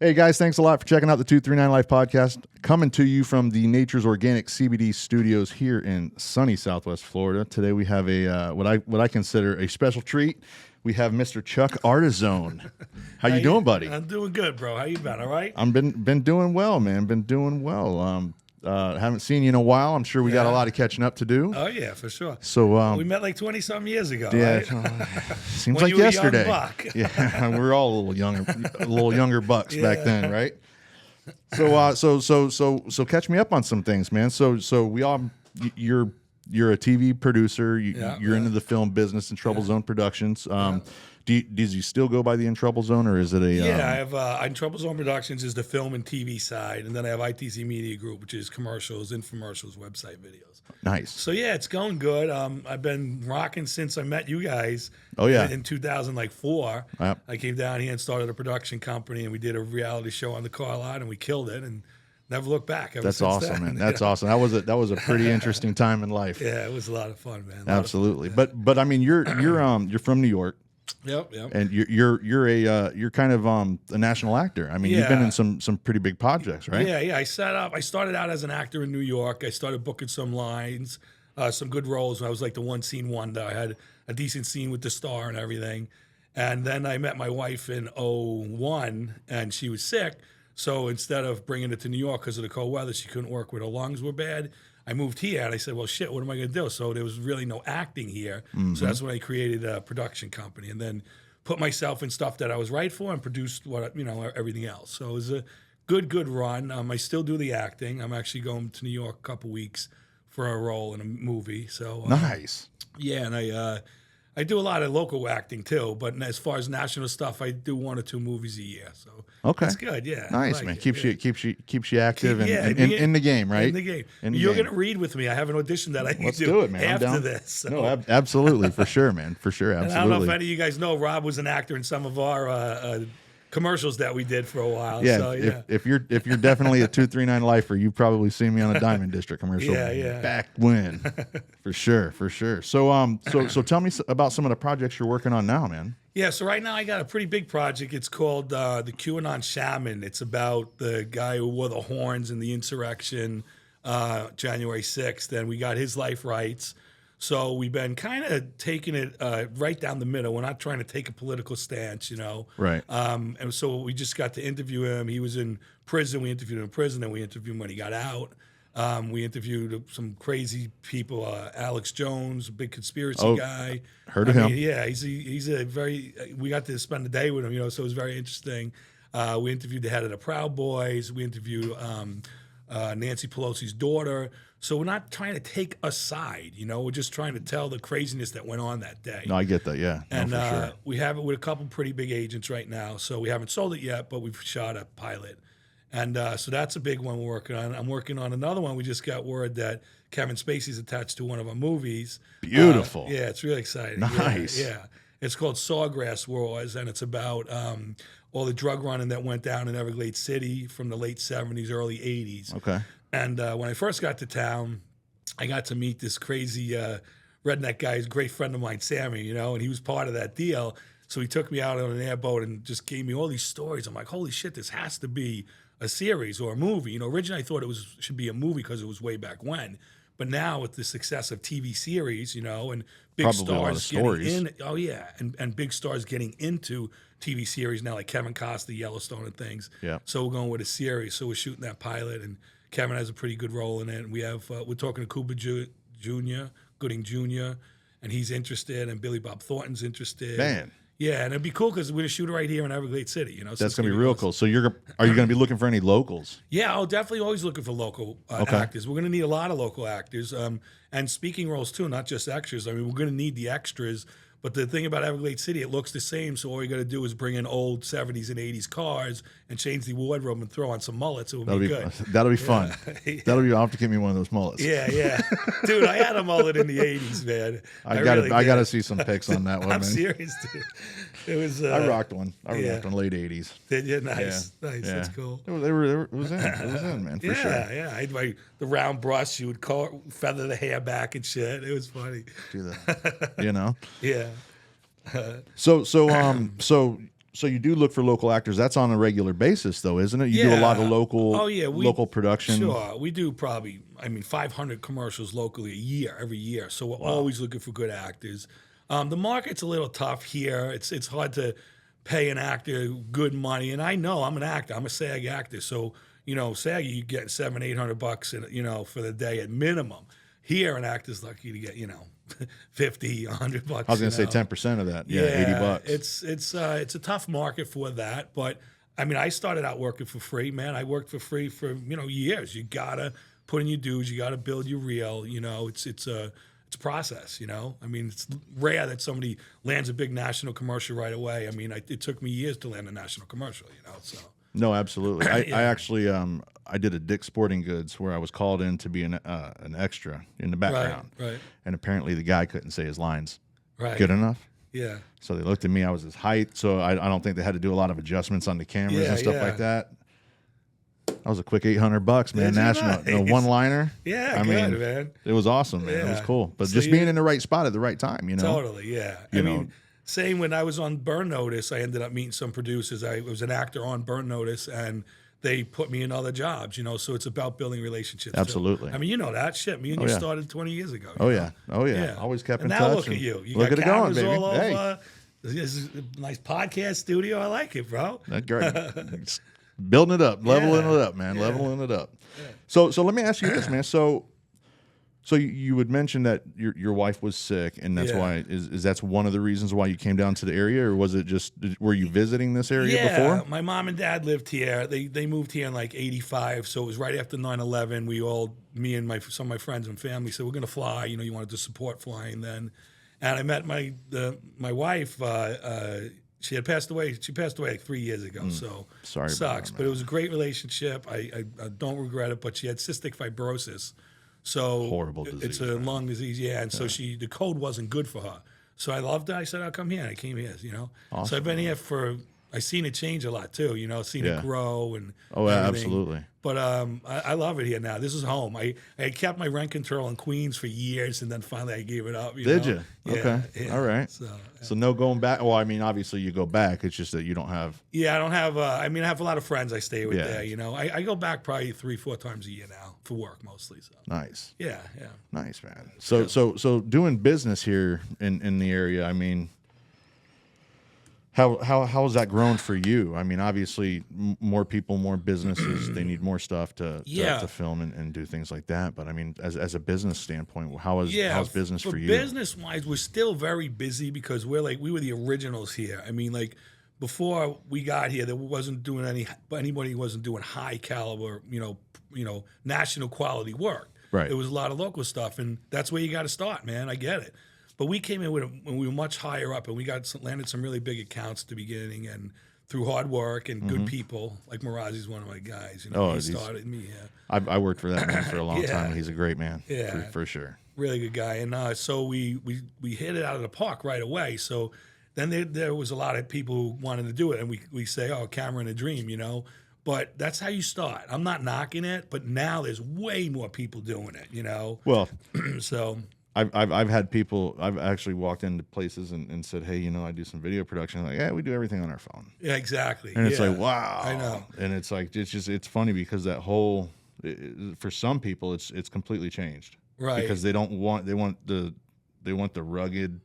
Hey guys, thanks a lot for checking out the 239 Life podcast. Coming to you from the Nature's Organic CBD studios here in sunny Southwest Florida. Today we have a what I consider a special treat. We have Mr. Chuck Ardezzone. How you doing, buddy? I'm doing good, bro. How you been? All right? I'm been doing well, man. Been doing well. Haven't seen you in a while. I'm sure we got a lot of catching up to do. Oh yeah, for sure. So we met like 20-some years ago. yeah, Right? seems When like you were a young yesterday. buck. Yeah, we were all a little younger bucks back then, right? So catch me up on some things, man. So you're a TV producer. You're into the film business and Trouble Zone Productions. Does you still go by the In Trouble Zone, or is it a? Yeah, I have In Trouble Zone Productions is the film and TV side, and then I have ITC Media Group, which is commercials, infomercials, website videos. Nice. So yeah, it's going good. I've been rocking since I met you guys. Oh yeah. In 2004, Yep. I came down here and started a production company, and we did a reality show on the car lot, and we killed it, and never looked back. That's awesome, then. man. That's awesome. That was a pretty interesting time in life. Yeah, it was a lot of fun, man. Absolutely. But I mean, you're from New York. Yep. And you're kind of a national actor. I mean, you've been in some pretty big projects, right? Yeah. I started out as an actor in New York. I started booking some lines, some good roles. I was like the one scene wonder. I had a decent scene with the star and everything. And then I met my wife in '01, and she was sick. So instead of bringing it to New York because of the cold weather, she couldn't work with her lungs were bad. I moved here, and I said, well, shit, what am I going to do? So there was really no acting here. Mm-hmm. So that's when I created a production company and then put myself in stuff that I was right for and produced everything else. So it was a good run. I still do the acting. I'm actually going to New York a couple weeks for a role in a movie. So nice. Yeah, and I do a lot of local acting too, but as far as national stuff, I do 1 or 2 movies a year. So that's good. Yeah, nice, man. Keeps you active and in the game, right? In the game. You're gonna read with me. I have an audition that I can do it, man. after this. So. No, absolutely, for sure, man. For sure, absolutely. And I don't know if any of you guys know, Rob was an actor in some of our commercials that we did for a while. Yeah, so, if you're definitely a 239 lifer, you've probably seen me on a Diamond District commercial. Yeah. Back when, for sure. So tell me about some of the projects you're working on now, man. Yeah, so right now I got a pretty big project. It's called the QAnon Shaman. It's about the guy who wore the horns in the insurrection, January 6th, and we got his life rights. So we've been kind of taking it right down the middle. We're not trying to take a political stance, Right. And so we just got to interview him. He was in prison. We interviewed him in prison, and we interviewed him when he got out. We interviewed some crazy people. Alex Jones, a big conspiracy guy. Heard of him? Yeah, he's a very. We got to spend the day with him, so it was very interesting. We interviewed the head of the Proud Boys. We interviewed Nancy Pelosi's daughter. So we're not trying to take a side, We're just trying to tell the craziness that went on that day. No, I get that, yeah. And for sure. we have it with a couple pretty big agents right now. So we haven't sold it yet, but we've shot a pilot. And so that's a big one we're working on. I'm working on another one. We just got word that Kevin Spacey's attached to one of our movies. Beautiful. Yeah, it's really exciting. Nice. Yeah. It's called Sawgrass Wars, and it's about all the drug running that went down in Everglades City from the late 70s, early 80s. Okay. And when I first got to town, I got to meet this crazy redneck guy. He's a great friend of mine, Sammy, and he was part of that deal. So he took me out on an airboat and just gave me all these stories. I'm like, holy shit, this has to be a series or a movie. Originally I thought it should be a movie because it was way back when. But now with the success of TV series, and big Probably stars a lot of stories. getting in, oh yeah, and big stars getting into TV series now, like Kevin Costner, Yellowstone, and things. Yeah. So we're going with a series. So we're shooting that pilot, and Kevin has a pretty good role in it. And we have we're talking to Cuba Jr., Gooding Jr., and he's interested, and Billy Bob Thornton's interested. Man. Yeah, and it'd be cool because we're gonna shoot it right here in Everglades City. So that's gonna be real cool. So are you gonna be looking for any locals? Yeah, I'll definitely always looking for local actors. We're gonna need a lot of local actors, and speaking roles too, not just extras. I mean, we're gonna need the extras. But the thing about Everglades City, it looks the same. So all you got to do is bring in old 70s and 80s cars and change the wardrobe and throw on some mullets. It would be good. That'll be fun. Yeah. I'll have to get me one of those mullets. Yeah. Dude, I had a mullet in the 80s, man. I gotta see some pics on that one, I'm man. serious, dude. It was. I rocked one. Rocked one late 80s. Did you? Nice. Yeah. Nice. Yeah. That's cool. It was in, man, for sure. Yeah. I had the round brush. You would feather the hair back and shit. It was funny. Do that. Yeah. So So you do look for local actors. That's on a regular basis, though, isn't it? You do a lot of local, local production. Sure, we do probably, 500 commercials locally every year. So we're always looking for good actors. The market's a little tough here. It's hard to pay an actor good money, and I know I'm an actor. I'm a SAG actor, so SAG you get $700-800 for the day at minimum. Here, an actor's lucky to get $50, $100. I was going to say 10% of that. Yeah, $80. It's a tough market for that, but I started out working for free, man. I worked for free for years. You gotta put in your dues. You gotta build your reel. It's a process. It's rare that somebody lands a big national commercial right away. It took me years to land a national commercial. So. No, absolutely. I actually I did a Dick's Sporting Goods where I was called in to be an extra in the background. Right. And apparently the guy couldn't say his lines good enough. Yeah. So they looked at me. I was his height, so I don't think they had to do a lot of adjustments on the cameras and stuff like that. That was a quick $800, man. National, Nice. One-liner. Yeah, man. It was awesome, man. It was cool. But So just being in the right spot at the right time, Totally, yeah. Same when I was on Burn Notice, I ended up meeting some producers. I was an actor on Burn Notice, and they put me in other jobs, so it's about building relationships. Absolutely. You know that shit. Me and you started 20 years ago. Oh, yeah. Always kept in touch. Now look at you. You look got at it going, cameras baby. all over. Hey. This is a nice podcast studio. I like it, bro. That's great. It's building it up, leveling it up, man. Leveling it up. Yeah. So let me ask you this, man. So you would mention that your wife was sick, and that's why is that's one of the reasons why you came down to the area, or was it just were you visiting this area before? Yeah, my mom and dad lived here. They moved here in like '85, so it was right after 9/11. Me and some of my friends and family said we're gonna fly. You wanted to support flying then, and I met my wife. She had passed away. She passed away like 3 years ago. So sorry, sucks. But it was a great relationship. I don't regret it. But she had cystic fibrosis. So horrible disease. It's a lung disease, and so the code wasn't good for her. So I loved it. I said, I'll come here. And I came here, Awesome. So I've been here I've seen it change a lot too, seen it grow and everything. Absolutely. But I love it here now. This is home. I kept my rent control in Queens for years, and then finally I gave it up. Did you? Yeah, okay. Yeah. All right. So no going back. Well, obviously you go back. It's just that you don't have. Yeah, I don't have. I have a lot of friends I stay with there. I go back probably 3-4 times a year now for work mostly. So nice. Yeah. Nice, man. So doing business here in the area. How has that grown for you? Obviously, more people, more businesses, they need more stuff to film and do things like that. But as a business standpoint, how's business for you? Business-wise, we're still very busy because we were the originals here. Before we got here, there wasn't doing anybody wasn't doing high caliber, national quality work. Right. There was a lot of local stuff, and that's where you got to start, man. I get it. But we came in when we were much higher up, and we landed some really big accounts at the beginning, and through hard work and good people, like Marazi's one of my guys. He started me. Yeah. I worked for that man for a long time. He's a great man. Yeah, for sure. Really good guy, and so we hit it out of the park right away. So then there was a lot of people who wanted to do it, and we say, oh, camera and a dream, But that's how you start. I'm not knocking it, but now there's way more people doing it, Well, so. I've had people. I've actually walked into places and said, "Hey, I do some video production." Like, yeah, we do everything on our phone. Yeah, exactly. And it's like, wow. I know. And it's like it's funny because that whole for some people it's completely changed. Right. Because they want the rugged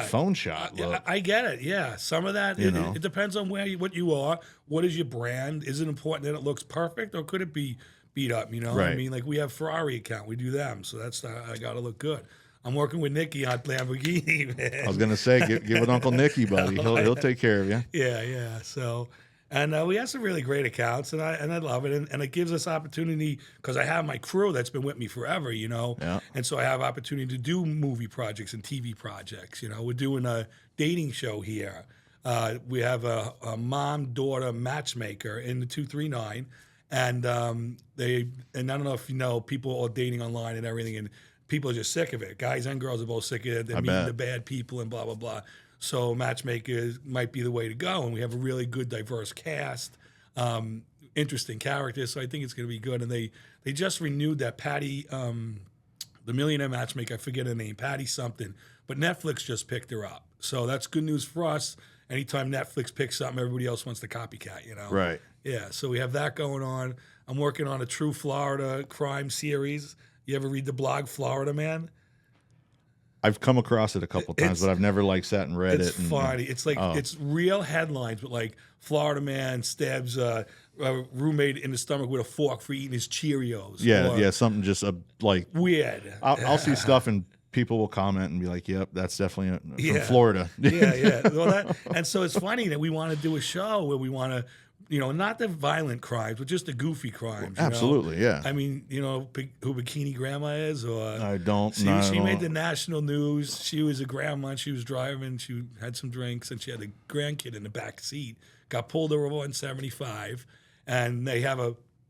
phone shot look. I get it. Yeah, some of that it depends on what you are. What is your brand? Is it important that it looks perfect, or could it be beat up? Right. Like we have Ferrari account, we do them, so that's I got to look good. I'm working with Nicky on Lamborghini, man. I was gonna say, give it Uncle Nicky, buddy. He'll take care of you. Yeah. So, and we have some really great accounts, and I love it, and it gives us opportunity because I have my crew that's been with me forever, Yeah. And so I have opportunity to do movie projects and TV projects. We're doing a dating show here. We have a mom-daughter matchmaker in the 239. And I don't know if people are dating online and everything, and people are just sick of it. Guys and girls are both sick of it. They're meeting the bad people and blah, blah, blah. So matchmakers might be the way to go. And we have a really good, diverse cast, interesting characters. So I think it's going to be good. And they just renewed that Patty, the millionaire matchmaker, I forget her name, Patty something. But Netflix just picked her up. So that's good news for us. anytime Netflix picks something, everybody else wants to copycat, you know? Right. Yeah, so we have that going on. I'm working on a true Florida crime series. You ever read the blog Florida Man? I've come across it a couple times, but I've never like sat and read It's it. funny. It's like it's real headlines, but like Florida man stabs a roommate in the stomach with a fork for eating his Cheerios. Yeah, something just like weird. I'll see stuff and people will comment and be like, "Yep, that's definitely from Yeah. Florida." Yeah. Well, and so it's funny that we want to do a show where we want to, not the violent crimes, but just the goofy crimes. Absolutely, yeah. I mean, who Bikini Grandma is, or I don't. She, no, she I made don't. the national news. She was a grandma. And she was driving. She had some drinks, and she had a grandkid in the back seat. Got pulled over on 75, and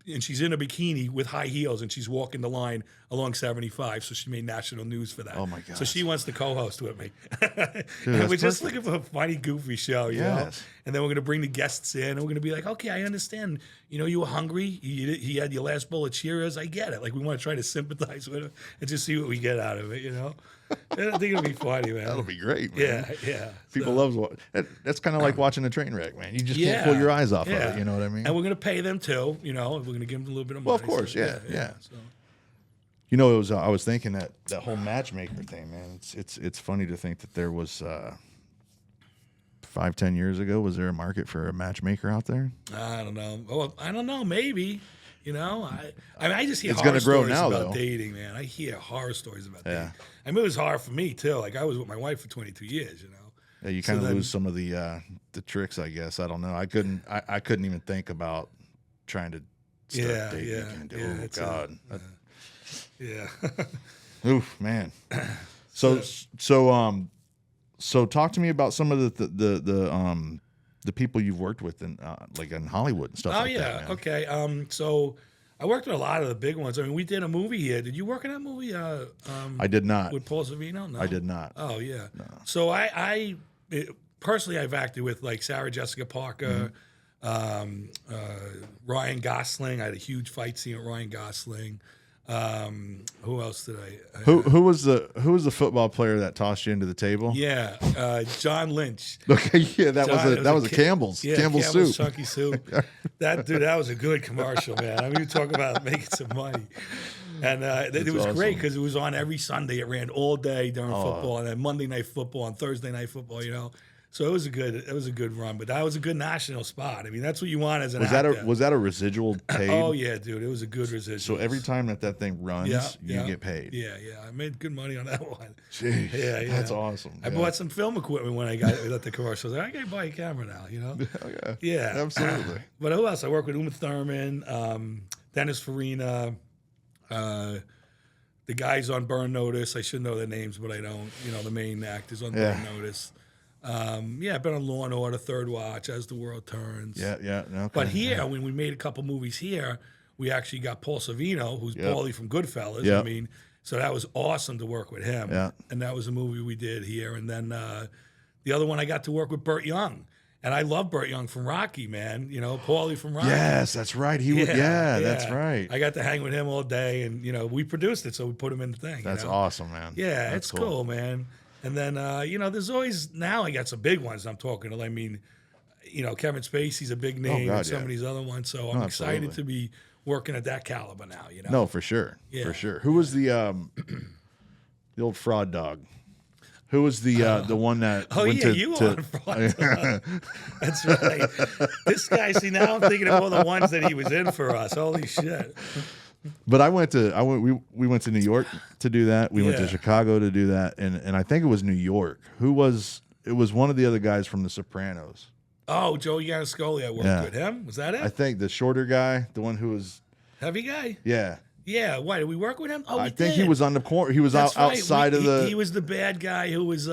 and she's in a bikini with high heels, and she's walking the line along 75. So she made national news for that. Oh my God! So she wants to co-host with me. Dude, and we're just looking for a funny, goofy show, you know. Yes. And then we're gonna bring the guests in, and we're gonna be like, okay, I understand. You were hungry. He had your last bowl of Cheerios. I get it. Like, we want to try to sympathize with him and just see what we get out of it, I think it'll be funny, man. That'll be great, man. Yeah. People love that's kind of like watching a train wreck, man. You just can't pull your eyes off of it. You know what I mean? And we're gonna pay them too. We're gonna give them a little bit of money. Well, of course, yeah. So. I was thinking that whole matchmaker thing, man. It's funny to think that there was 5-10 years ago. Was there a market for a matchmaker out there? I don't know. Well, I don't know. Maybe. I just hear It's horror gonna grow stories now, about though. dating, man. I hear horror stories about Yeah. dating. I mean, it was hard for me too. Like, I was with my wife for 22 years. Yeah, you kind of lose some of the tricks, I guess. I don't know. I couldn't even think about trying to start dating again. Oh God. Yeah. Oof, man. So talk to me about some of the people you've worked with in like in Hollywood and stuff like that. Man. Okay. So I worked with a lot of the big ones. I mean, we did a movie here. Did you work in that movie? I did not. With Paul Savino? No, I did not. Oh yeah. No. So personally, I've acted with like Sarah Jessica Parker, Ryan Gosling. I had a huge fight scene with Ryan Gosling. Who else did I? Who was the football player that tossed you into the table? Yeah, John Lynch. Okay, yeah, that was a Campbell's. Yeah, Campbell's soup. Chunky soup. That was a good commercial, man. I mean, you talk about making some money. And it was awesome. Great because it was on every Sunday. It ran all day during football, and then Monday Night Football and Thursday Night Football. So it was a good run. But that was a good national spot. I mean, that's what you want as an actor. Was that a residual paid? Oh yeah, dude, it was a good residual. So every time that thing runs, you get paid. Yeah. I made good money on that one. Jeez, Yeah. That's awesome. I bought some film equipment when I got the commercials. I can buy a camera now, Oh, Yeah, absolutely. But who else? I work with Uma Thurman, Dennis Farina, the guys on Burn Notice. I should know their names, but I don't. The main actors on Burn Notice. I've been on Law and Order, Third Watch, As the World Turns. Yeah. Okay. But here, when we made a couple movies here, we actually got Paul Savino, who's Paulie from Goodfellas. Yep. I mean, so that was awesome to work with him. Yeah. And that was a movie we did here. And then the other one, I got to work with Burt Young. And I love Burt Young from Rocky, man. Paulie from Rocky. Yes, that's right. That's right. I got to hang with him all day, and we produced it, so we put him in the thing. That's awesome, man. Yeah, That's it's cool, man. And then there's always now I got some big ones I'm talking to. I mean, Kevin Spacey's a big name, and some of these other ones. So I'm excited to be working at that caliber now. No, for sure, for sure. Who was the old fraud dog? Who was the one that? Oh went yeah, to, you on fraud dog. That's right. This guy. See, now I'm thinking of all the ones that he was in for us. Holy shit. But we went to New York to do that. We went to Chicago to do that, and I think it was New York. It was one of the other guys from The Sopranos. Oh, Joe Yaniscoli. I worked with him. Was that it? I think the shorter guy, the one who was heavy guy. Yeah. Yeah. Why did we work with him? Oh, I think he was on the corner. He was outside of the. He was the bad guy who was.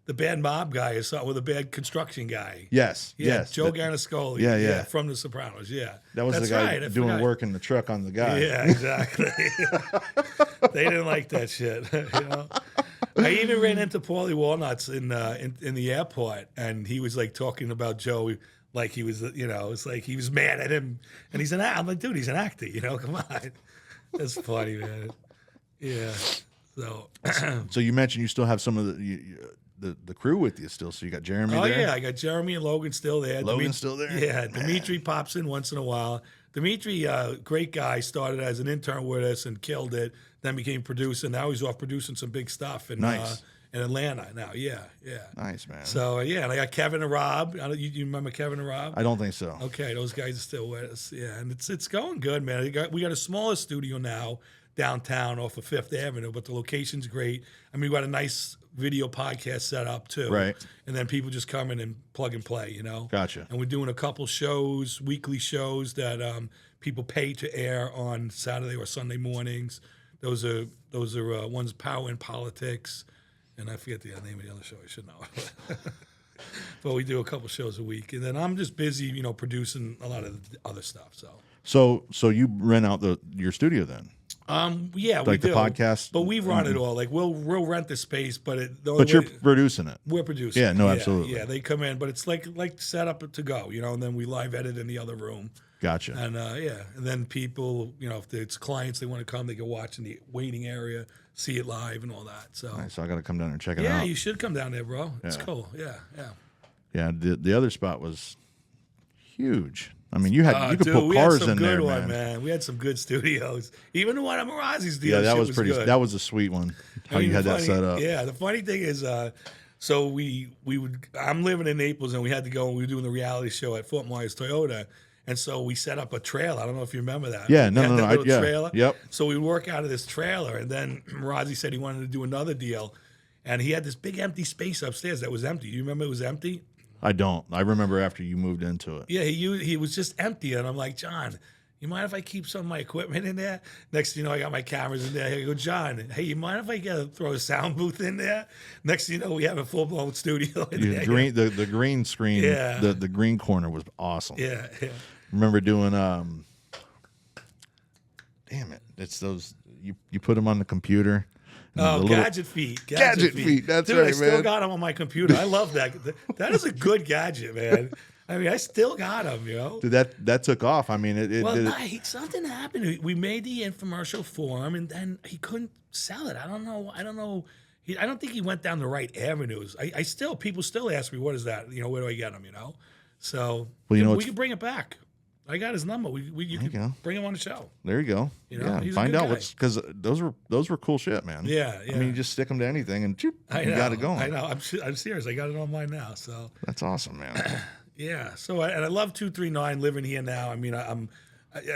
The bad mob guy or something, with a bad construction guy. Yes. Joe Garniscoli. Yeah. From The Sopranos. Yeah. That was the guy doing work in the truck on the guy. Yeah, exactly. They didn't like that shit. I even ran into Paulie Walnuts in the airport, and he was like talking about Joe like he was, it's like he was mad at him, and he's an actor. I'm like, dude, he's an actor. Come on. That's funny, man. Yeah. So you mentioned you still have some of the. the crew with you still. So you got Jeremy Oh there. yeah, I got Jeremy and Logan still there. Logan's still there. Yeah, Dimitri pops in once in a while. Dimitri, great guy, started as an intern with us and killed it. Then became producer. Now he's off producing some big stuff in Atlanta now. Yeah. Nice, man. So yeah, and I got Kevin and Rob. You remember Kevin and Rob? I don't think so. Okay, those guys are still with us. Yeah, and it's going good, man. We got a smaller studio now downtown off of Fifth Avenue, but the location's great. I mean, we got a nice video podcast set up too. Right. And then people just come in and plug and play, you know. Gotcha. And we're doing a couple shows, weekly shows that people pay to air on Saturday or Sunday mornings. Those are one's Power in Politics, and I forget the name of the other show. I should know. But we do a couple shows a week, and then I'm just busy, you know, producing a lot of the other stuff. So you rent out your studio then? Yeah, Like we the do. podcast? But we run it all. Like we'll rent the space, but You're producing it. We're producing. Yeah, no, absolutely. Yeah, they come in, but it's like set up to go, you know, and then we live edit in the other room. Gotcha. And and then people, you know, if it's clients they want to come, they can watch in the waiting area, see it live and all that. So Nice. So I got to come down and check it yeah, out. you should come down there, bro. It's Yeah. cool. Yeah. Yeah, the other spot was huge. I mean, you could Dude, put we cars had some in good there, one, man. man. We had some good studios. Even the one at Marazi's dealership Yeah, that was pretty. good. That was a sweet one. How I mean, you had that funny- set up. Yeah, the funny thing is, so we would. I'm living in Naples, and we had to go. and We were doing the reality show at Fort Myers Toyota, and so we set up a trailer. I don't know if you remember that. Yeah, We no, had no, that no, little yeah, trailer. yep. So we work out of this trailer, and then Marazi said he wanted to do another deal, and he had this big empty space upstairs that was empty. Do you remember it was empty? I don't. I remember after you moved into it. Yeah, he was just empty, and I'm like, John, you mind if I keep some of my equipment in there? Next thing you know, I got my cameras in there. I go, John, hey, you mind if I throw a sound booth in there? Next thing you know, we have a full-blown studio in there. The green screen, Yeah. the green corner was awesome. Yeah. Remember doing damn it, it's those you put them on the computer. Oh, the little- gadget feet. Gadget feet, that's Dude, right, I still man. got them on my computer. I love that. That is a good gadget, man. I mean, I still got them, you know? Dude, that took off. I mean, it Well, did. something happened. We made the infomercial for him, and then he couldn't sell it. I don't know. I don't think he went down the right avenues. People still ask me, what is that? You know, where do I get them, you know? So Well, you know, we it's- can bring it back. I got his number. You can go. bring him on the show. There you go. You know, yeah, he's a find good out guy. what's because those were cool shit, man. Yeah. I mean, you just stick them to anything and choop, you got it going. I know. I'm serious. I got it on mine now. So That's awesome, man. yeah. So I love 239 living here now. I mean, I'm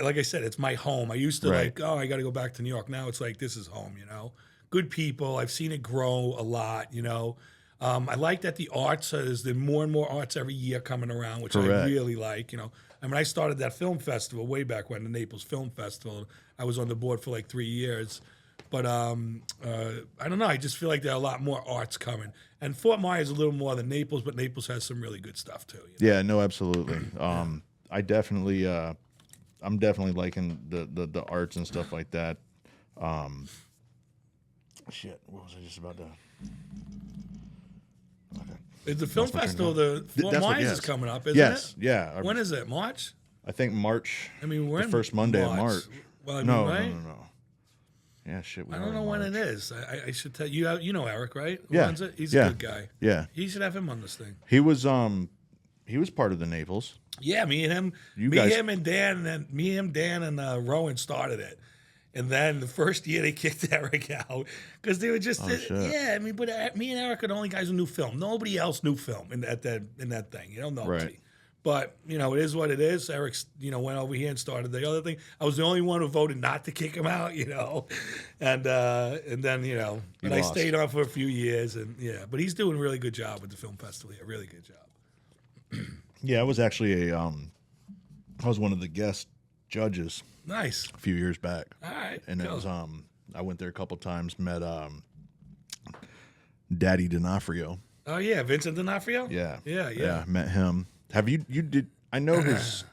like I said, it's my home. I used to Right. I got to go back to New York. Now it's like this is home. You know, good people. I've seen it grow a lot. You know, I like that the arts there's more and more arts every year coming around, which I Correct. really like. You know, I mean, I started that film festival way back when, the Naples Film Festival. I was on the board for like 3 years. But I don't know. I just feel like there are a lot more arts coming. And Fort Myers is a little more than Naples, but Naples has some really good stuff too. You know? Yeah, no, absolutely. I definitely, I'm definitely liking the arts and stuff like that. Shit, what was I just about to? Okay. The film Lost my train of festival, thought. the Fort That's what- Myers yes. is coming up, isn't Yes, it? yeah. When is it? March? I think March. I mean, we're the in first Monday of March. March. Well, I mean, No, right? no. Yeah, shit. I don't know when it is. I should tell you. You know Eric, right? Who Yeah. runs it? He's Yeah. a good guy. Yeah, He should have him on this thing. he was part of the Naples. Yeah, me and him, him and Dan, and Rowan started it. And then the first year they kicked Eric out because they were just shit. yeah. I mean, but me and Eric are the only guys who knew film. Nobody else knew film in that thing. You know, nobody. Right. But you know, it is what it is. Eric's went over here and started the other thing. I was the only one who voted not to kick him out. You know, and then but I lost. stayed on for a few years and yeah. But he's doing a really good job with the film festival. Yeah, really good job. Yeah, I was actually I was one of the guest judges Nice. a few years back. All right. And it cool. was I went there a couple times, met Daddy D'Onofrio. Oh yeah, Vincent D'Onofrio. Yeah, met him. Have you did I know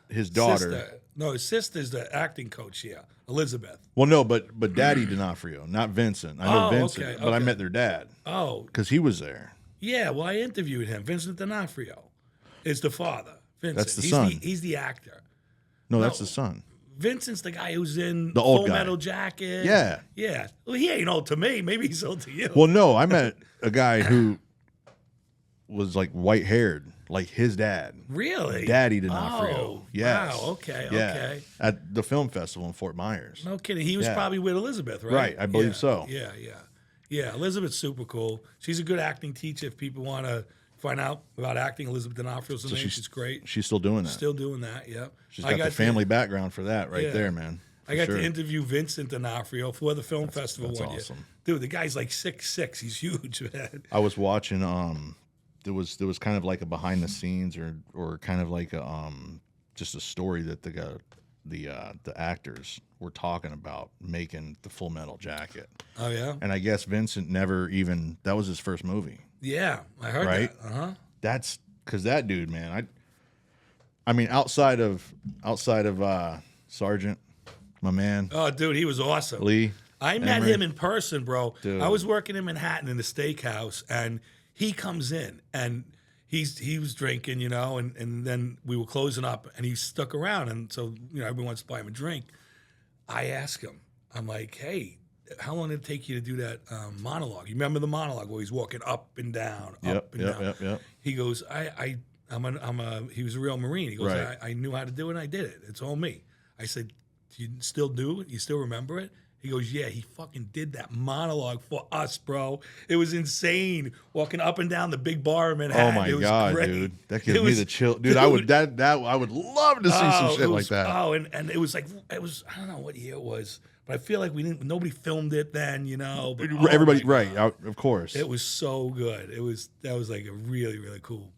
his daughter. Sister. No, his sister's the acting coach here, Elizabeth. Well, no, but Daddy D'Onofrio, not Vincent. I know Oh, Vincent, okay, but I okay. met their dad Oh, because he was there. yeah. Well, I interviewed him. Vincent D'Onofrio is the father. Vincent. That's the he's son. He's the actor. No, that's the son. Vincent's the guy who's in The old Full guy. Metal Jacket. Yeah. Yeah. Well, he ain't old to me. Maybe he's old to you. Well, no, I met a guy who was like white haired, like his dad. Really? Daddy D'Onofrio. Oh, Yes. wow. Okay. Yeah. Okay. At the film festival in Fort Myers. No kidding. He was Yeah. probably with Elizabeth, right? Right, I believe Yeah, so. Yeah. Yeah. Yeah. Elizabeth's super cool. She's a good acting teacher. If people want to find out about acting, Elizabeth D'Onofrio's the name. She's great. She's still doing that. Still doing that. Yeah. She's got the family background for that right Yeah. there, man. I got to interview Vincent D'Onofrio for the film festival that's one awesome. year. Dude, the guy's like 6'6". He's huge, man. I was watching. There was kind of like a behind the scenes or kind of like a just a story that the actors were talking about making the Full Metal Jacket. Oh yeah. And I guess Vincent never even, that was his first movie. Yeah, I heard Right? that. That's because that dude, man. I mean, outside of Sergeant, my man Oh, dude, he was awesome. Lee. I met him in person, bro. Dude. I was working in Manhattan in the steakhouse, and he comes in, and he was drinking, and then we were closing up, and he stuck around, and so everyone wants to buy him a drink. I asked him, I'm like, hey, how long did it take you to do that monologue? You remember the monologue where he's walking up and down, up and down? Yep. He goes, he was a real Marine. He goes, Right. I knew how to do it, and I did it. It's all me. I said, do you still do it? You still remember it? He goes, yeah, he fucking did that monologue for us, bro. It was insane. Walking up and down the big bar in Manhattan. Oh my It was God, great. dude. That gives It me was- the chill. Dude, I would love to see some shit like that. Oh, and it was I don't know what year it was, but I feel like nobody filmed it then, But, oh Everybody, my right? God. Of course. It was so good. That was like a really, really cool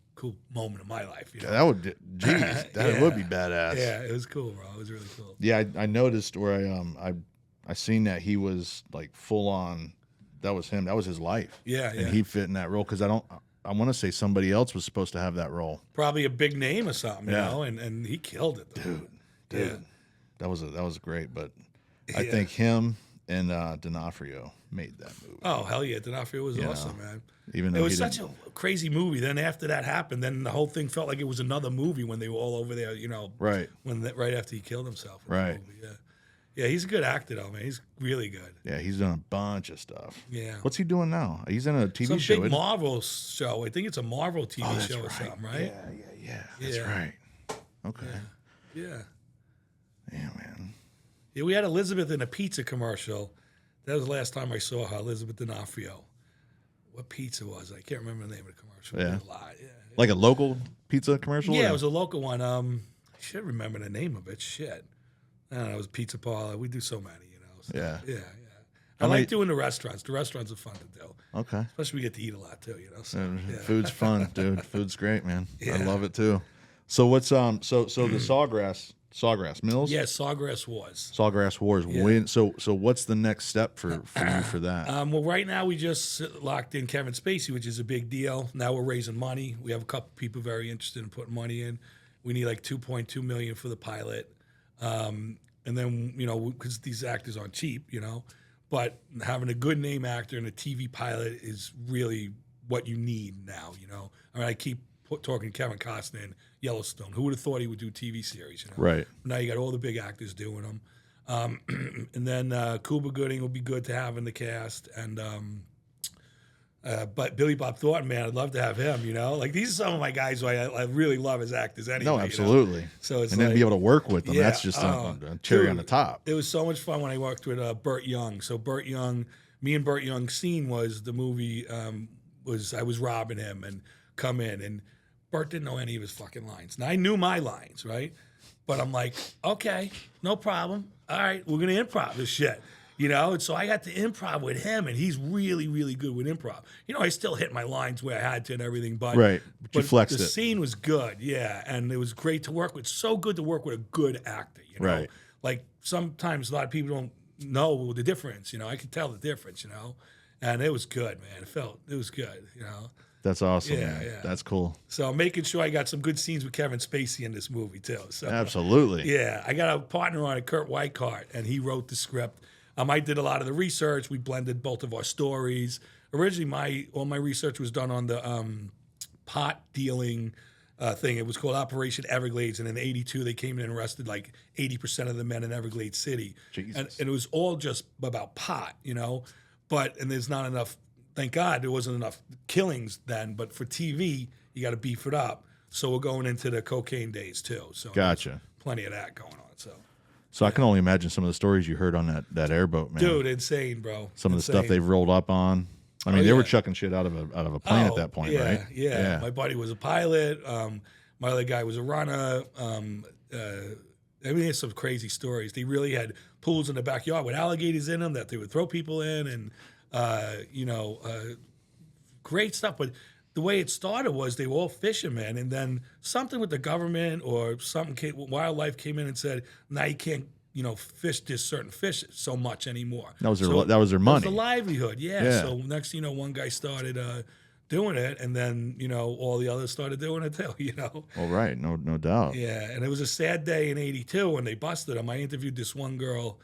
moment of my life. That would, geez, that would be badass. Yeah, it was cool, bro. It was really cool. Yeah, I noticed where I seen that he was like full on. That was him. That was his life. Yeah, and he fit in that role because I want to say somebody else was supposed to have that role. Probably a big name or something, Yeah. and he killed it, though. Dude, Yeah. that was great. But I think him and D'Onofrio made that movie. Oh hell yeah, D'Onofrio was awesome, man. Even though It was he such a crazy movie. Then after that happened, then the whole thing felt like it was another movie when they were all over there, right, right after he killed himself. in the Right. movie, yeah, he's a good actor though, man. He's really good. yeah, he's done a bunch of stuff. Yeah. What's he doing now? He's in a TV Some show. big isn't he? Marvel show. I think it's a Marvel TV Oh, that's show or right. something, right? Yeah. That's Yeah. right. Okay. Yeah. Yeah, man. Yeah, we had Elizabeth in a pizza commercial. That was the last time I saw her, Elizabeth D'Onofrio. What pizza was it? I can't remember the name of the commercial. Yeah. It was a lot. Yeah. Like a local pizza commercial? Yeah, or- it was a local one. I should remember the name of it. Shit. I don't know. It was Pizza Parlor. We do so many, So, Yeah. Yeah. I like doing the restaurants. The restaurants are fun to do. Okay. Especially we get to eat a lot too, So, yeah. Food's fun, dude. Food's great, man. I Yeah. love it too. So what's so the Sawgrass Mills? Yeah, Sawgrass Wars. Sawgrass Wars. Yeah. When so what's the next step for you for that? Well, right now we just locked in Kevin Spacey, which is a big deal. Now we're raising money. We have a couple people very interested in putting money in. We need like $2.2 million for the pilot, and then because these actors aren't cheap, but having a good name actor in a TV pilot is really what you need now. I mean, I keep talking Kevin Costner in Yellowstone. Who would have thought he would do TV series? Right. Now you got all the big actors doing them. And then Cuba Gooding will be good to have in the cast. And but Billy Bob Thornton, man, I'd love to have him, Like these are some of my guys who I really love as actors anyway. No, absolutely. So it's and then like, be able to work with them. Yeah, That's just a cherry dude, on the top. It was so much fun when I worked with Burt Young. So Burt Young, me and Burt Young's scene was the movie I was robbing him and come in, and Burt didn't know any of his fucking lines. Now I knew my lines, right? But I'm like, okay, no problem. All right, we're gonna improv this shit. And so I got to improv with him, and he's really, really good with improv. I still hit my lines where I had to and everything, but Right. But you flexed the it. scene was good, yeah, and it was great to work with. So good to work with a good actor, Right. Like sometimes a lot of people don't know the difference, I could tell the difference, and it was good, man. It was good, That's awesome. Yeah, man. yeah. That's cool. So I'm making sure I got some good scenes with Kevin Spacey in this movie too. So Absolutely. yeah, I got a partner on it, Kurt Weikart, and he wrote the script. I did a lot of the research. We blended both of our stories. Originally, all my research was done on the pot dealing thing. It was called Operation Everglades, and in '82 they came in and arrested like 80% of the men in Everglades City, Jesus. and it was all just about pot, and there's not enough thank God there wasn't enough killings then, but for TV, you got to beef it up. So we're going into the cocaine days too. So Gotcha. plenty of that going on. So I can only imagine some of the stories you heard on that airboat, man. Dude, insane, bro. Some of the stuff they've rolled up on. I mean, they were chucking shit out of a plane at that point, right? Yeah. My buddy was a pilot. My other guy was a runner. I mean, there's some crazy stories. They really had pools in the backyard with alligators in them that they would throw people in, and great stuff. But the way it started was they were all fishermen, and then something with the government or wildlife came in and said, now you can't, fish this certain fish so much anymore. That was their money. That was the livelihood, yeah. So next, one guy started doing it, and then, all the others started doing it too, Well, right, no doubt. Yeah, and it was a sad day in '82 when they busted him. I interviewed this one girl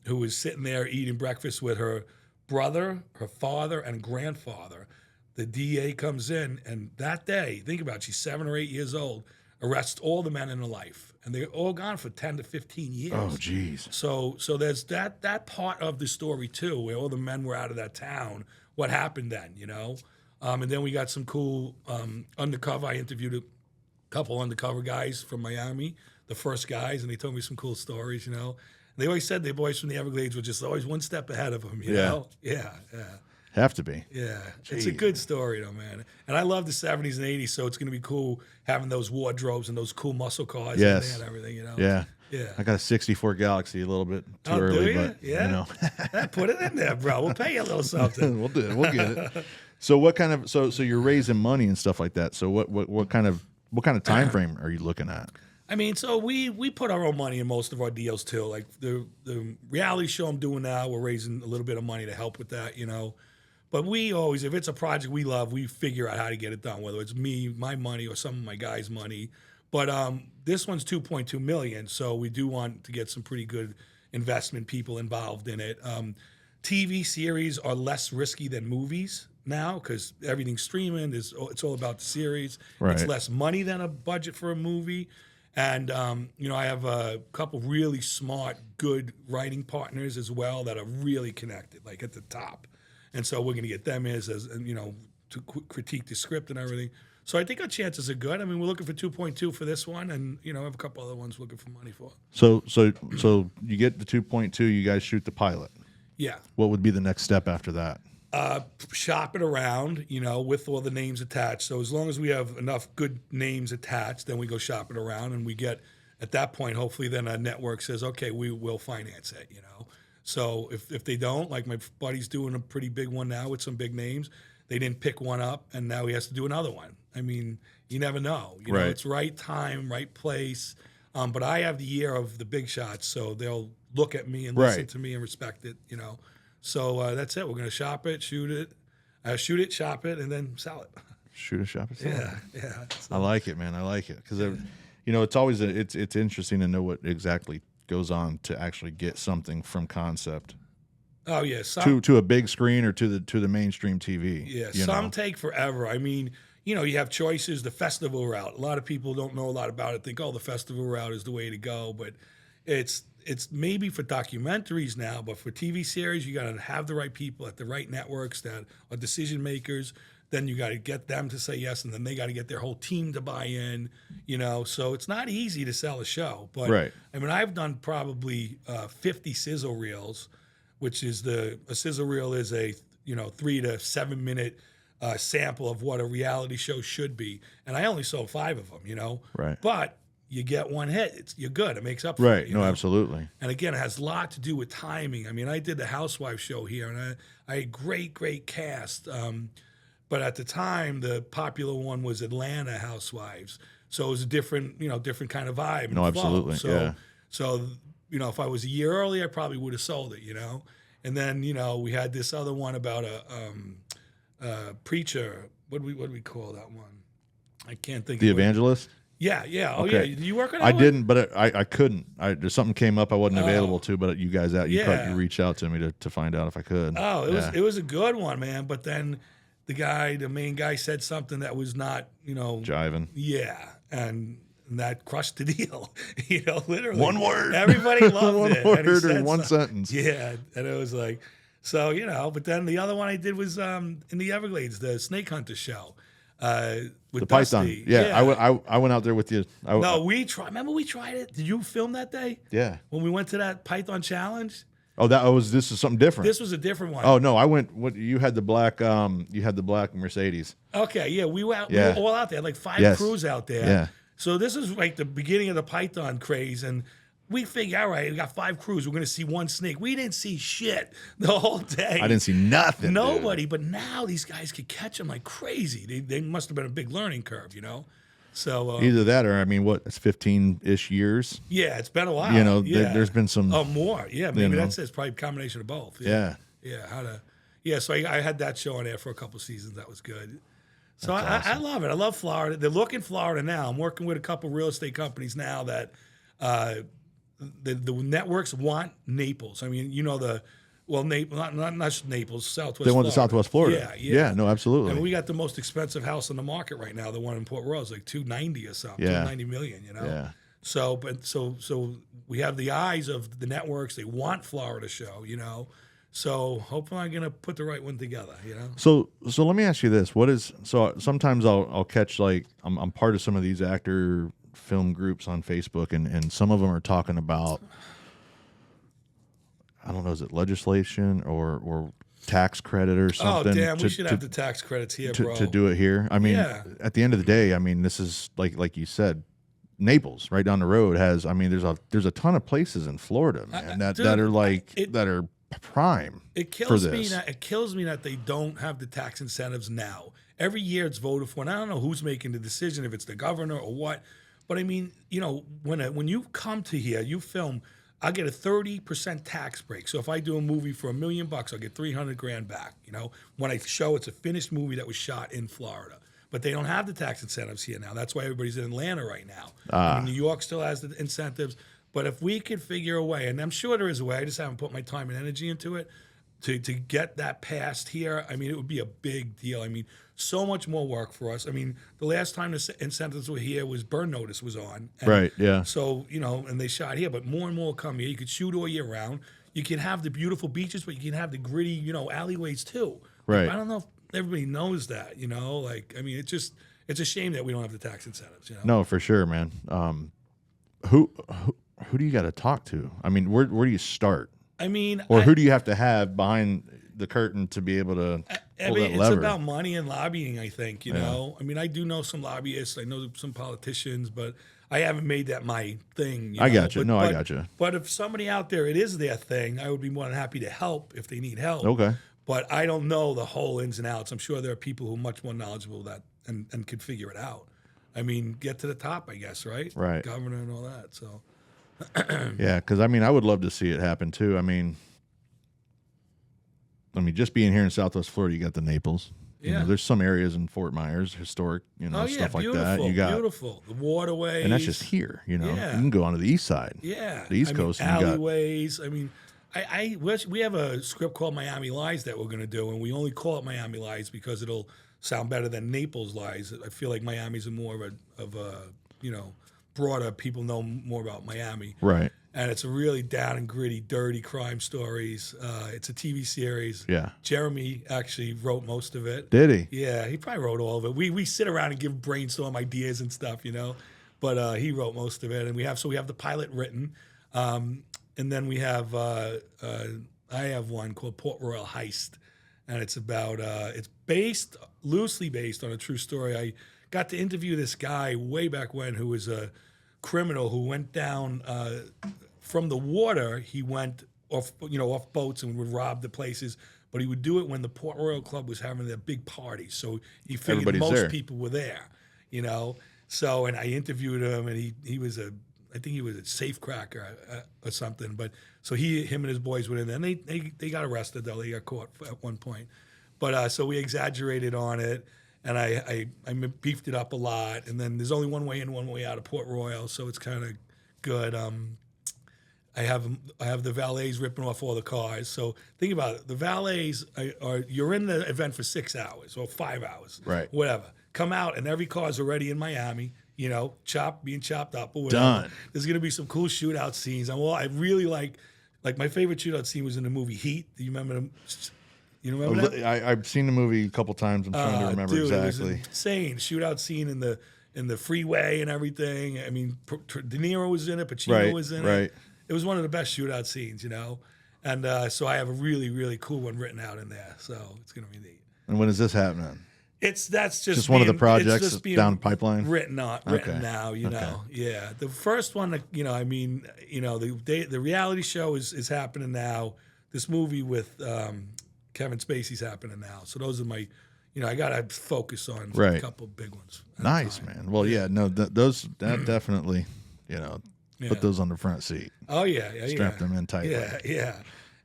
who was sitting there eating breakfast with her brother, her father, and grandfather. The DA comes in, and that day, think about it, she's 7 or 8 years old, arrests all the men in her life. And they're all gone for 10 to 15 years. Oh, geez. So there's that part of the story, too, where all the men were out of that town. What happened then, And then we got some cool undercover. I interviewed a couple undercover guys from Miami, the first guys, and they told me some cool stories, They always said their boys from the Everglades were just always one step ahead of them, you know? Yeah. Have to be. Yeah. Jeez. It's a good story, though, man. And I love the 70s and 80s, so it's going to be cool having those wardrobes and those cool muscle cars and everything, Yeah. Yeah. I got a 64 Galaxy a little bit too early, but, Put it in there, bro. We'll pay you a little something. We'll do it. We'll get it. So what kind of, so you're raising money and stuff like that. So what kind of time frame are you looking at? I mean, so we put our own money in most of our deals too. Like the reality show I'm doing now, we're raising a little bit of money to help with that, But we always, if it's a project we love, we figure out how to get it done, whether it's me, my money, or some of my guys' money. But this one's $2.2 million, so we do want to get some pretty good investment people involved in it. TV series are less risky than movies now because everything's streaming. It's all about the series. Right. It's less money than a budget for a movie. And, I have a couple really smart, good writing partners as well that are really connected, like at the top. And so we're going to get them to critique the script and everything. So I think our chances are good. I mean, we're looking for 2.2 for this one, and I have a couple other ones looking for money for. So you get the 2.2. You guys shoot the pilot. Yeah. What would be the next step after that? Shop it around, with all the names attached. So as long as we have enough good names attached, then we go shop it around, and we get at that point. Hopefully, then our network says, "Okay, we will finance it." So if they don't, like my buddy's doing a pretty big one now with some big names, they didn't pick one up, and now he has to do another one. I mean, you never know. Right. It's right time, right place. But I have the ear of the big shots, so they'll look at me and listen to me and respect it. So that's it. We're gonna shop it, shoot it, shop it, and then sell it. Shoot it, shop it, sell it. Yeah. So. I like it, man. I like it because it's always it's interesting to know what exactly goes on to actually get something from concept. Oh yeah, to a big screen or to the mainstream TV. Yeah, some take forever. I mean, you have choices. The festival route. A lot of people don't know a lot about it. Think, the festival route is the way to go. But it's maybe for documentaries now, but for TV series, you got to have the right people at the right networks that are decision makers. Then you got to get them to say yes, and then they got to get their whole team to buy in. So it's not easy to sell a show. But right. I mean, I've done probably 50 sizzle reels, which is a sizzle reel is a 3 to 7 minute sample of what a reality show should be, and I only sold 5 of them. Right. But you get one hit, you're good. It makes up for right. it. No, absolutely. And again, it has a lot to do with timing. I mean, I did the Housewives show here, and I had great cast. But at the time, the popular one was Atlanta Housewives, so it was a different kind of vibe. No, absolutely. So if I was a year early, I probably would have sold it. And then we had this other one about a preacher. What do we call that one? I can't think. The of Evangelist. Yeah. Oh, okay. yeah. Did you work on that? I didn't, but I couldn't. There's something came up I wasn't available to, but you guys you reached out to me to find out if I could. Oh, it was a good one, man. But then the main guy said something that was not, jiving. Yeah, and that crushed the deal. Literally one word. Everybody loved one it. One word or one sentence. Yeah, and it was like. So, but then the other one I did was in the Everglades, the Snake Hunter show. With The Dusty. Python. Yeah. I went out there with you. No, remember we tried it? Did you film that day? Yeah. When we went to that Python challenge? Oh, this is something different. This was a different one. Oh no, I went. What you had the black? You had the black Mercedes. Okay, yeah, we were Yeah. all out there, like 5 crews out there. Yeah. So this is like the beginning of the Python craze, and we figure, all right, we got 5 crews. We're going to see one snake. We didn't see shit the whole day. I didn't see nothing. Nobody. Dude. But now these guys could catch them like crazy. They must have been a big learning curve, So either that, or I mean, what? It's 15-ish years. yeah, it's been a while. Yeah. There's been some. Oh, more. Yeah, maybe that's it. It's probably a combination of both. Yeah. Yeah. So I had that show on there for a couple seasons. That was good. So I love it. I love Florida. They look in Florida now. I'm working with a couple real estate companies now that the networks want Naples. I mean, Naples, not just Naples, Southwest. They want Florida. the Southwest Florida. Yeah. No, absolutely. And we got the most expensive house on the market right now. The one in Port Royal is like $290 or something. Yeah. $290 million. Yeah. So we have the eyes of the networks. They want Florida show. So hopefully I'm gonna put the right one together. So let me ask you this: sometimes I'll catch, like, I'm part of some of these actor film groups on Facebook, and some of them are talking about, I don't know, is it legislation or tax credit or something? Oh damn, we should have the tax credits here, bro. To do it here. I mean, at the end of the day, I mean, this is like you said. Naples, right down the road, has. I mean, there's a ton of places in Florida, man, that are prime. It kills me. It kills me that they don't have the tax incentives now. Every year it's voted for, and I don't know who's making the decision, if it's the governor or what. But I mean, when you come to here, you film, I get a 30% tax break. So if I do a movie for $1 million, I'll get $300,000 back. When I show it's a finished movie that was shot in Florida. But they don't have the tax incentives here now. That's why everybody's in Atlanta right now. I mean, New York still has the incentives. But if we could figure a way, and I'm sure there is a way, I just haven't put my time and energy into it, to get that passed here, I mean, it would be a big deal. I mean, so much more work for us. I mean, the last time the incentives were here was Burn Notice was on. And right, yeah. So, and they shot here, but more and more come here. You could shoot all year round. You can have the beautiful beaches, but you can have the gritty, alleyways too. Right. I don't know if everybody knows that, I mean, it's a shame that we don't have the tax incentives, No, for sure, man. Who do you got to talk to? I mean, where do you start? I mean, who do you have to have behind the curtain to be able to pull that lever? It's about money and lobbying, I think, I mean, I do know some lobbyists, I know some politicians, but I haven't made that my thing. I got you. I got you. But if somebody out there, it is their thing, I would be more than happy to help if they need help. Okay. But I don't know the whole ins and outs. I'm sure there are people who are much more knowledgeable that and could figure it out. I mean, get to the top, I guess, right? Right. Governor and all that. So. Yeah, because I mean, I would love to see it happen too. I mean, just being here in Southwest Florida, you got the Naples. Yeah. There's some areas in Fort Myers, historic, stuff like that. You got beautiful. The waterways. And that's just here, Yeah. You can go onto the east side. Yeah. The East Coast. Alleyways. I mean, I wish we have a script called Miami Lies that we're going to do, and we only call it Miami Lies because it'll sound better than Naples Lies. I feel like Miami's more of a broader, people know more about Miami. Right. And it's a really down and gritty, dirty crime stories. It's a TV series. Yeah. Jeremy actually wrote most of it. Did he? Yeah, he probably wrote all of it. We sit around and give brainstorm ideas and stuff, But he wrote most of it, and we have the pilot written, and then we have I have one called Port Royal Heist, and it's about it's loosely based on a true story. I got to interview this guy way back when who was a criminal who went down from the water. He went off boats and would rob the places, but he would do it when the Port Royal Club was having their big parties. So he figured Everybody's most there. people were there, So, and I interviewed him, and he was I think he was a safecracker or something. But so him and his boys went in there, and they got arrested though. They got caught at one point. But so we exaggerated on it. And I beefed it up a lot. And then there's only one way in, one way out of Port Royal, so it's kind of good. I have the valets ripping off all the cars. So think about it. The valets you're in the event for 6 hours or 5 hours, right? Whatever. Come out and every car's already in Miami. Being chopped up or whatever. Done. There's gonna be some cool shootout scenes. I really like Like my favorite shootout scene was in the movie Heat. Do you remember them? You remember that? I've seen the movie a couple times. I'm trying to remember Dude, exactly. It was insane shootout scene in the freeway and everything. I mean, De Niro was in it, Pacino was in it. It was one of the best shootout scenes, And so I have a really, really cool one written out in there. So it's gonna be neat. And when is this happening? That's just one of the projects down the pipeline. Written now, know. Yeah, the first one, the reality show is happening now. This movie with Kevin Spacey's happening now. So those are my, I gotta focus on a couple big ones. Nice, man. Well, that definitely, put those on the front seat. Oh yeah, Strap them in tight. Yeah.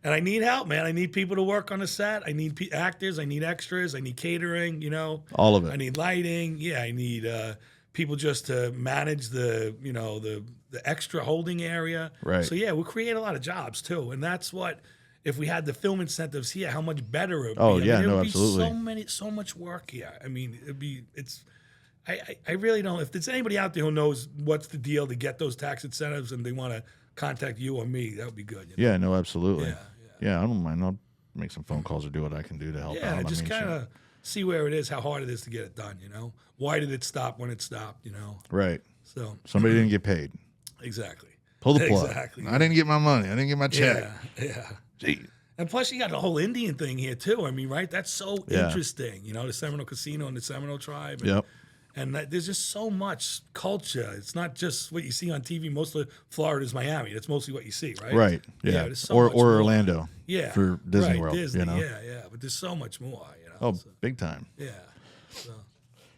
And I need help, man. I need people to work on the set. I need actors. I need extras. I need catering. All of it. I need lighting. Yeah, I need people just to manage the extra holding area. Right. So yeah, we'll create a lot of jobs too, and that's what. If we had the film incentives here, how much better it would be. Oh yeah, absolutely. So much work here. I mean, I really don't. If there's anybody out there who knows what's the deal to get those tax incentives and they want to contact you or me, that would be good. Yeah, no, absolutely. Yeah, I don't mind. I'll make some phone calls or do what I can do to help out. Yeah, just kind of see where it is, how hard it is to get it done. Why did it stop when it stopped? Right. So somebody didn't get paid. Exactly. Pull the plug. Exactly. I didn't get my money. I didn't get my check. Yeah. Gee. And plus, you got the whole Indian thing here too. I mean, right? That's so interesting. The Seminole Casino and the Seminole tribe. And there's just so much culture. It's not just what you see on TV. Most of Florida is Miami. That's mostly what you see, right? Right. Yeah. Or Orlando. Yeah. For Disney World. Disney. Yeah. But there's so much more. Oh, big time. Yeah.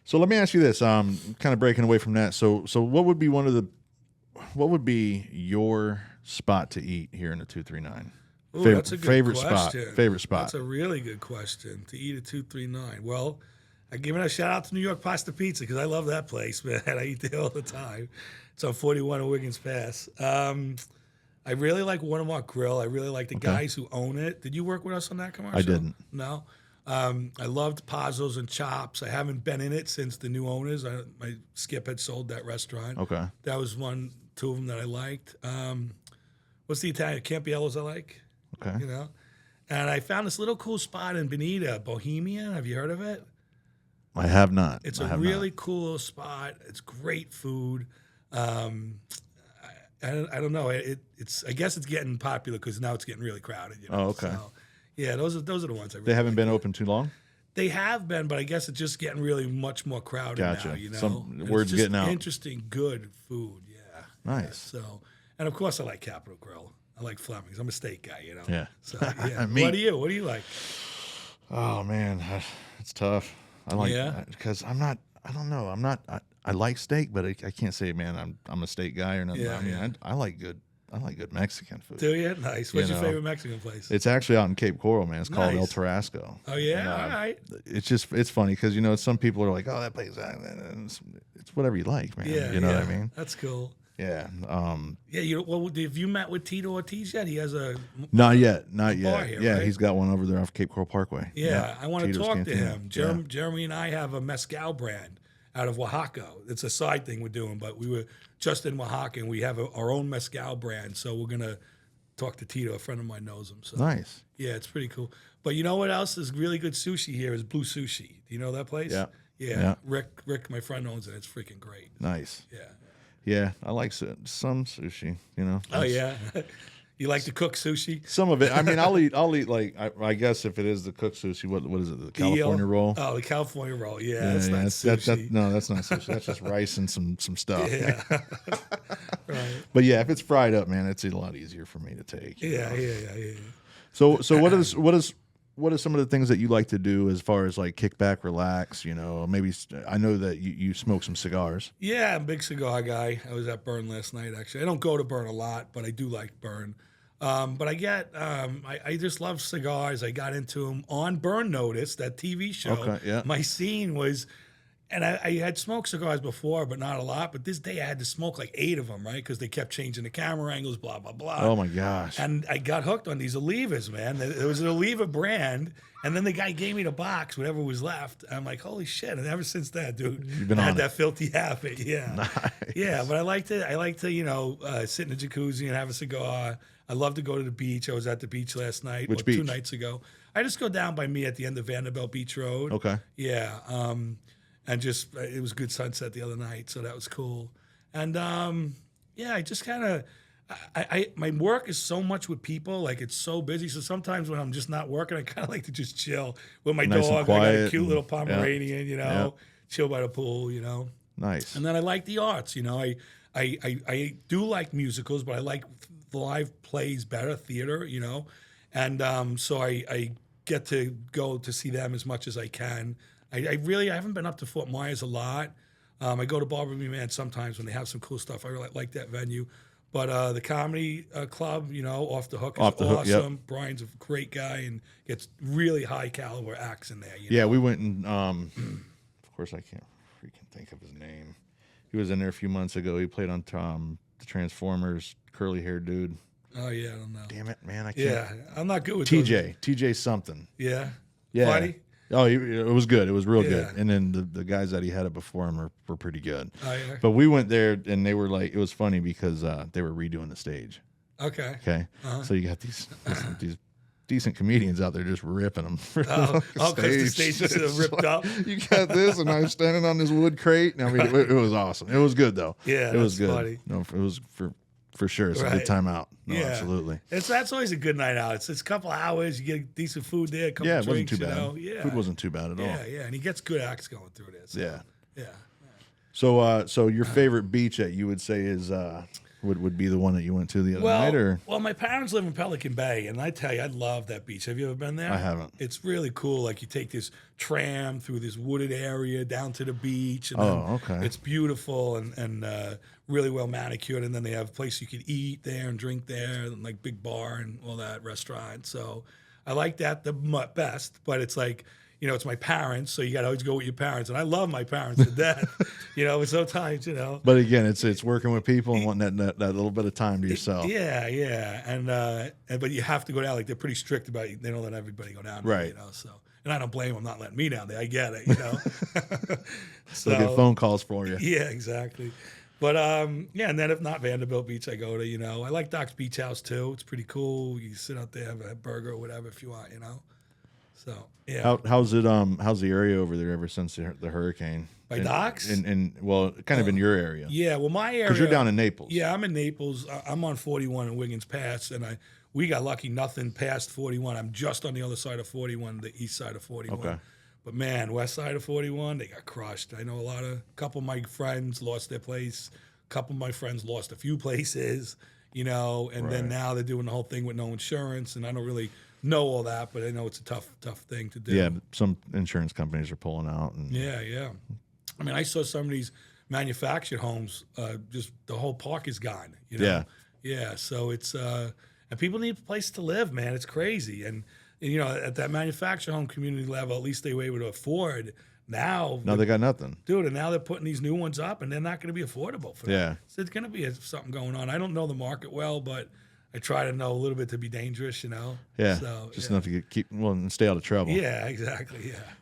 So let me ask you this. Kind of breaking away from that. So what would be your spot to eat here in the 239? Ooh, that's a good favorite question. spot. Favorite spot. That's a really good question. To eat at 239. Well, I give it a shout out to New York Pasta Pizza because I love that place, man. I eat there all the time. It's on 41 in Wiggins Pass. I really like Watermark Grill. I really like the guys who own it. Did you work with us on that commercial? I didn't. No. I loved Pazos and Chops. I haven't been in it since the new owners. My Skip had sold that restaurant. Okay. That was two of them that I liked. What's the Italian? Campiello's I like. Okay. And I found this little cool spot in Bonita, Bohemia. Have you heard of it? I have not. It's a really cool spot. It's great food. I don't know. I guess it's getting popular because now it's getting really crowded. Oh, okay. So, yeah, those are the ones I really They haven't like. been open too long? They have been, but I guess it's just getting really much more crowded Gotcha. now. Some word's getting out. Interesting, good food. Yeah. Nice. So, and of course, I like Capitol Grill. I like Fleming's. I'm a steak guy. Yeah. So yeah. Meat. What do you like? Oh man, it's tough. I like because I don't know. I like steak, but I can't say, man, I'm a steak guy or nothing. Yeah, I mean, I like good Mexican food. Do you? Nice. What's your favorite Mexican place? It's actually out in Cape Coral, man. It's called El Tarasco. Oh yeah, and, all right. It's funny because some people are like, oh, that place, it's whatever you like, man. Yeah, you know what I mean? That's cool. Yeah. Yeah. Have you met with Tito Ortiz yet? He has not yet. Here, yeah, right? He's got one over there off Cape Coral Parkway. Yeah, I want to Tito's talk Cantina. to him. Jeremy and I have a mezcal brand out of Oaxaca. It's a side thing we're doing, but we were just in Oaxaca and we have our own mezcal brand. So we're gonna talk to Tito. A friend of mine knows him. So Nice. yeah, it's pretty cool. But you know what else is really good sushi here is Blue Sushi. Do you know that place? Yeah. Yeah. Rick, my friend owns it. It's freaking great. Nice. Yeah. Yeah, I like some sushi. Oh yeah. You like to cook sushi? Some of it. I mean, I'll eat like I guess if it is the cooked sushi, what is it? The California roll? Oh, the California roll. Yeah, that's not sushi. That's not sushi. That's just rice and some stuff. Yeah. Right. But yeah, if it's fried up, man, it's a lot easier for me to take. Yeah. So what are some of the things that you like to do as far as like kick back, relax? Maybe I know that you smoke some cigars. Yeah, I'm a big cigar guy. I was at Burn last night. Actually, I don't go to Burn a lot, but I do like Burn. But I just love cigars. I got into them on Burn Notice, that TV show. Okay, yeah. My scene was And I had smoked cigars before, but not a lot. But this day I had to smoke like 8 of them, right? Because they kept changing the camera angles, blah, blah, blah. Oh my gosh. And I got hooked on these Olivas, man. It was an Oliva brand. And then the guy gave me the box, whatever was left. I'm like, holy shit. And ever since that, dude, You've been I on had it. that filthy habit. Yeah. Nice. Yeah, but I like to, sit in the jacuzzi and have a cigar. I love to go to the beach. I was at the beach last night. Which 2 beach? nights ago. I just go down by me at the end of Vanderbilt Beach Road. Okay. Yeah. And just, it was good sunset the other night. So that was cool. And, I just kind of, my work is so much with people, like it's so busy. So sometimes when I'm just not working, I kind of like to just chill with my Nice and dog. I got a quiet cute and- little Pomeranian, yeah. chill by the pool, Nice. And then I like the arts, I do like musicals, but I like live plays better, theater, and so I get to go to see them as much as I can. I haven't been up to Fort Myers a lot. I go to Barbara B. Man sometimes when they have some cool stuff. I really like that venue. But the comedy club, Off the Hook is Off the Hook, awesome. yep. Brian's a great guy and gets really high caliber acts in there. Yeah, we went and of course I can't freaking think of his name. He was in there a few months ago. He played on the Transformers, curly haired dude. Oh yeah, I don't know. Damn it, man! I can't. Yeah, I'm not good with those. TJ something. Yeah. Yeah. Funny? Oh, it was good. It was real good. Yeah. And then the guys that he had it before him were pretty good. Oh yeah. But we went there and they were like, it was funny because they were redoing the stage. Okay. Okay. So you got these decent comedians out there just ripping them. Oh, because the stage is It's ripped like, up. You got this, and I was standing on this wood crate. And I mean, it was awesome. It was good though. Yeah, it was that's good. funny. No, it was for sure. It's a Right. good time out. No, Yeah. absolutely. That's always a good night out. It's a couple hours. You get decent food there. A couple Yeah, it wasn't drinks. too bad. Yeah. Food wasn't too bad at all. Yeah, and he gets good acts going through this. Yeah. Yeah. So your favorite beach that you would say is would be the one that you went to the other night, or Well, my parents live in Pelican Bay, and I tell you, I love that beach. Have you ever been there? I haven't. It's really cool. Like you take this tram through this wooded area down to the beach, and Oh, then okay. it's beautiful and really well manicured. And then they have a place you could eat there and drink there, and like big bar and all that restaurant. So I like that the best. But it's like, it's my parents, so you got to always go with your parents, and I love my parents to death. But sometimes, But again, it's working with people and wanting that little bit of time to yourself. Yeah, and but you have to go down. Like they're pretty strict about it. They don't let everybody go down there, Right. So, and I don't blame them not letting me down there. I get it, So They'll get phone calls for you. yeah, exactly. But and then if not Vanderbilt Beach, I go to I like Doc's Beach House too. It's pretty cool. You can sit out there, have a burger or whatever if you want, So yeah. How's the area over there ever since the hurricane? By Doc's? And well, kind of in your area. Yeah, well, my area. Because you're down in Naples. Yeah, I'm in Naples. I'm on 41 in Wiggins Pass, and we got lucky. Nothing past 41. I'm just on the other side of 41, the east side of 41. Okay. But man, west side of 41, they got crushed. I know a couple of my friends lost their place. A couple of my friends lost a few places. And then Right. now they're doing the whole thing with no insurance, and I don't really know all that, but I know it's a tough thing to do. Yeah, some insurance companies are pulling out. And Yeah. I mean, I saw some of these manufactured homes, just the whole park is gone. Yeah. Yeah. So it's, and people need a place to live, man. It's crazy. And at that manufactured home community level, at least they were able to afford. Now they got nothing. dude, and now they're putting these new ones up, and they're not going to be affordable for them. Yeah. So it's going to be something going on. I don't know the market well, but I try to know a little bit to be dangerous, Yeah. So, Just yeah. enough to keep and stay out of trouble. Yeah, exactly. Yeah.